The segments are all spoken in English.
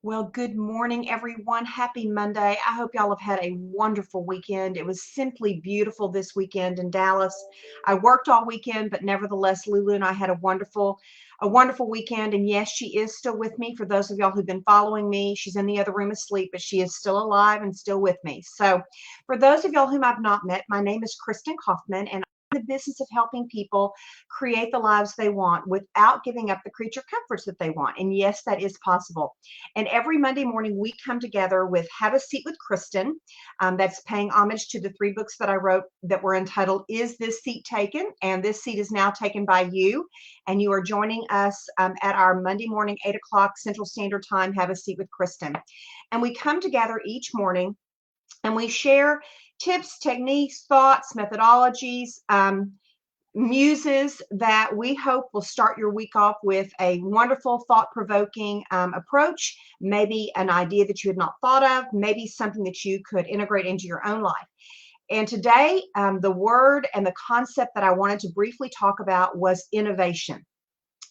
Well, good morning, everyone. Happy Monday. I hope y'all have had a wonderful weekend. It was simply beautiful this weekend in Dallas. I worked all weekend, but nevertheless, Lulu and I had a wonderful weekend. And yes, she is still with me. For those of y'all who've been following me, she's in the other room asleep, but she is still alive and still with me. So, for those of y'all whom I've not met, my name is Kristin Kaufman, and I'm in the business of helping people create the lives they want without giving up the creature comforts that they want. And yes, that is possible. And every Monday morning, we come together with Have a Seat with Kristin. That's paying homage to the three books that I wrote that were entitled Is This Seat Taken? And this seat is now taken by you. And you are joining us at our Monday morning, 8 o'clock Central Standard Time, Have a Seat with Kristin. And we come together each morning and we share tips, techniques, thoughts, methodologies, muses that we hope will start your week off with a wonderful, thought-provoking approach, maybe an idea that you had not thought of, maybe something that you could integrate into your own life. And today, the word and the concept that I wanted to briefly talk about was innovation.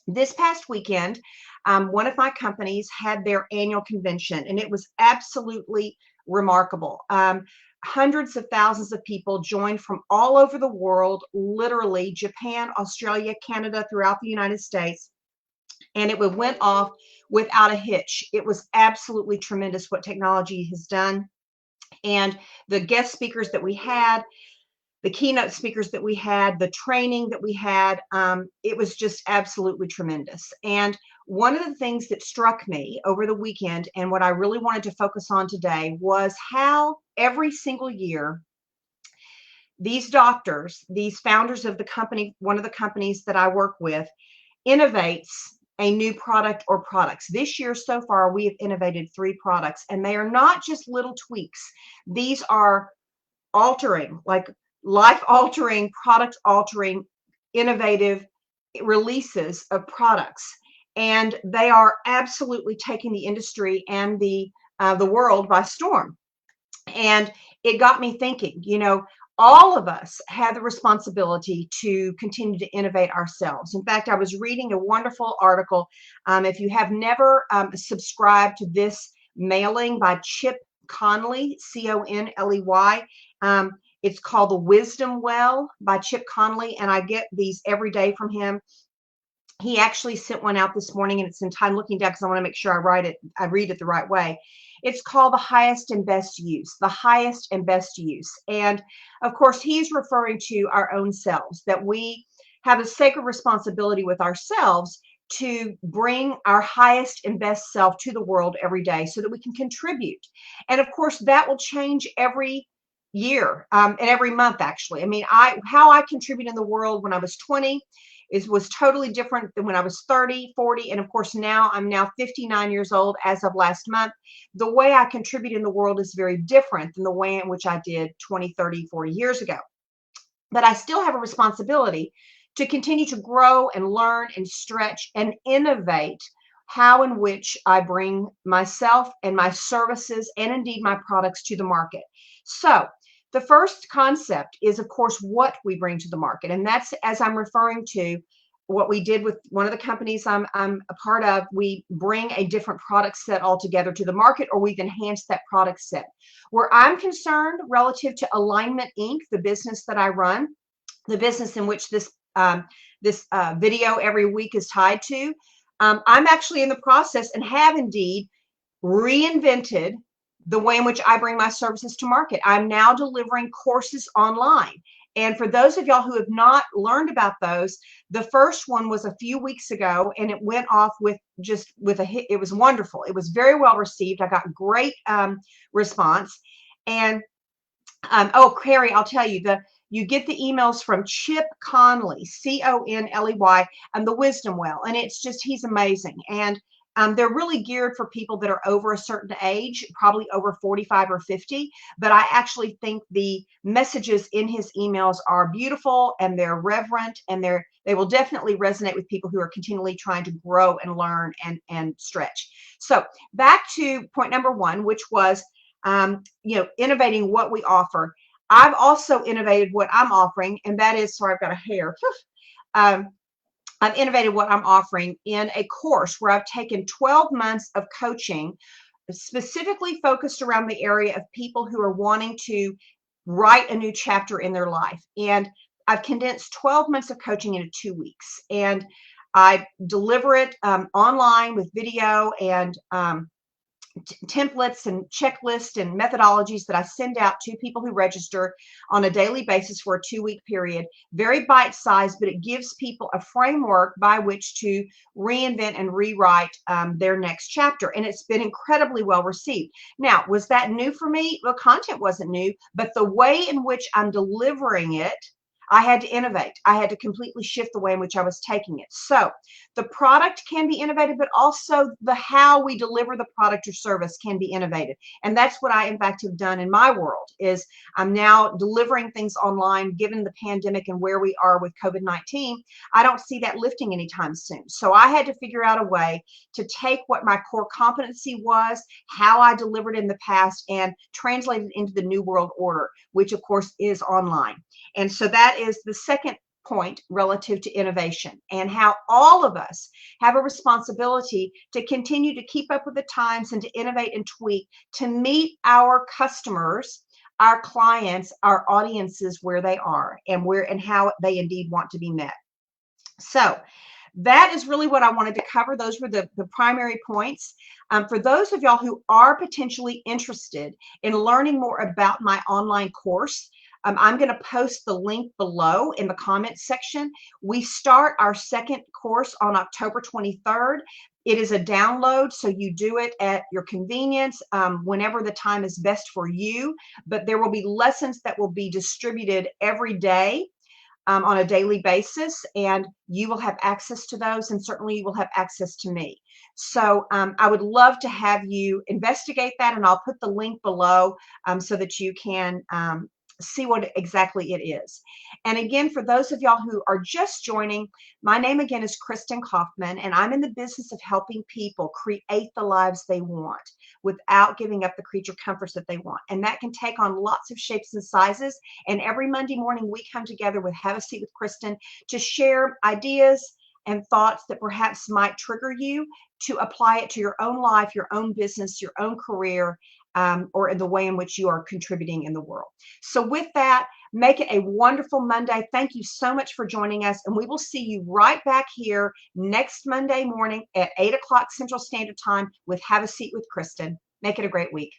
This past weekend, one of my companies had their annual convention, and it was absolutely remarkable. Hundreds of thousands of people joined from all over the world, literally Japan, Australia, Canada, throughout the United States, and it went off without a hitch. It was absolutely tremendous what technology has done. And the guest speakers that we had, the keynote speakers that we had, the training that we had, it was just absolutely tremendous. And one of the things that struck me over the weekend and what I really wanted to focus on today was how every single year these doctors, these founders of the company, one of the companies that I work with, innovates a new product or products. This year so far, we have innovated 3 products, and they are not just little tweaks. These are altering, like life altering, product altering, innovative releases of products. And they are absolutely taking the industry and the world by storm. And it got me thinking, all of us have the responsibility to continue to innovate ourselves. In fact, I was reading a wonderful article. If you have never subscribed to this mailing by Chip Conley, Conley, it's called The Wisdom Well by Chip Conley, and I get these every day from him. He actually sent one out this morning, and it's in time looking down because I want to make sure I read it the right way. It's called The Highest and Best Use, the highest and best use. And of course, he's referring to our own selves, that we have a sacred responsibility with ourselves to bring our highest and best self to the world every day so that we can contribute. And of course, that will change every year and every month, actually. I mean, how I contribute in the world when I was 20 was totally different than when I was 30, 40, and of course I'm now 59 years old as of last month. The way I contribute in the world is very different than the way in which I did 20, 30, 40 years ago. But I still have a responsibility to continue to grow and learn and stretch and innovate how in which I bring myself and my services and indeed my products to the market. So the first concept is, of course, what we bring to the market. And that's, as I'm referring to, what we did with one of the companies I'm a part of. We bring a different product set altogether to the market, or we've enhanced that product set. Where I'm concerned relative to Alignment Inc., the business that I run, the business in which this video every week is tied to, I'm actually in the process and have indeed reinvented the way in which I bring my services to market. I'm now delivering courses online. And for those of y'all who have not learned about those, the first one was a few weeks ago, and it went off with a hit. It was wonderful. It was very well received. I got great response. And oh, Carrie, I'll tell you, you get the emails from Chip Conley, Conley, and the Wisdom Well, and it's just, he's amazing. And they're really geared for people that are over a certain age, probably over 45 or 50. But I actually think the messages in his emails are beautiful, and they're reverent, and they will definitely resonate with people who are continually trying to grow and learn and stretch. So back to point number 1, which was innovating what we offer. I've also innovated what I'm offering, and that is, sorry, I've got a hair. I've innovated what I'm offering in a course where I've taken 12 months of coaching specifically focused around the area of people who are wanting to write a new chapter in their life. And I've condensed 12 months of coaching into 2 weeks. And I deliver it online with video and templates and checklists and methodologies that I send out to people who register on a daily basis for a 2-week period. Very bite-sized, but it gives people a framework by which to reinvent and rewrite their next chapter. And it's been incredibly well received. Now, was that new for me? Well, content wasn't new, but the way in which I'm delivering it, I had to innovate. I had to completely shift the way in which I was taking it. So the product can be innovated, but also the how we deliver the product or service can be innovated. And that's what I, in fact, have done in my world is I'm now delivering things online. Given the pandemic and where we are with COVID-19, I don't see that lifting anytime soon. So I had to figure out a way to take what my core competency was, how I delivered in the past, and translate it into the new world order, which of course is online. And so that is the second point relative to innovation and how all of us have a responsibility to continue to keep up with the times and to innovate and tweak to meet our customers, our clients, our audiences where they are and where and how they indeed want to be met. So that is really what I wanted to cover. Those were the primary points. For those of y'all who are potentially interested in learning more about my online course, I'm going to post the link below in the comments section. We start our second course on October 23rd. It is a download, so you do it at your convenience, whenever the time is best for you. But there will be lessons that will be distributed every day on a daily basis, and you will have access to those, and certainly you will have access to me. So I would love to have you investigate that, and I'll put the link below so that you can see what exactly it is. And again, for those of y'all who are just joining, my name again is Kristin Kaufman, and I'm in the business of helping people create the lives they want without giving up the creature comforts that they want. And that can take on lots of shapes and sizes. And every Monday morning, we come together with Have a Seat with Kristin to share ideas and thoughts that perhaps might trigger you to apply it to your own life, your own business, your own career, or in the way in which you are contributing in the world. So with that, make it a wonderful Monday. Thank you so much for joining us, and we will see you right back here next Monday morning at 8 o'clock Central Standard Time with Have a Seat with Kristin. Make it a great week.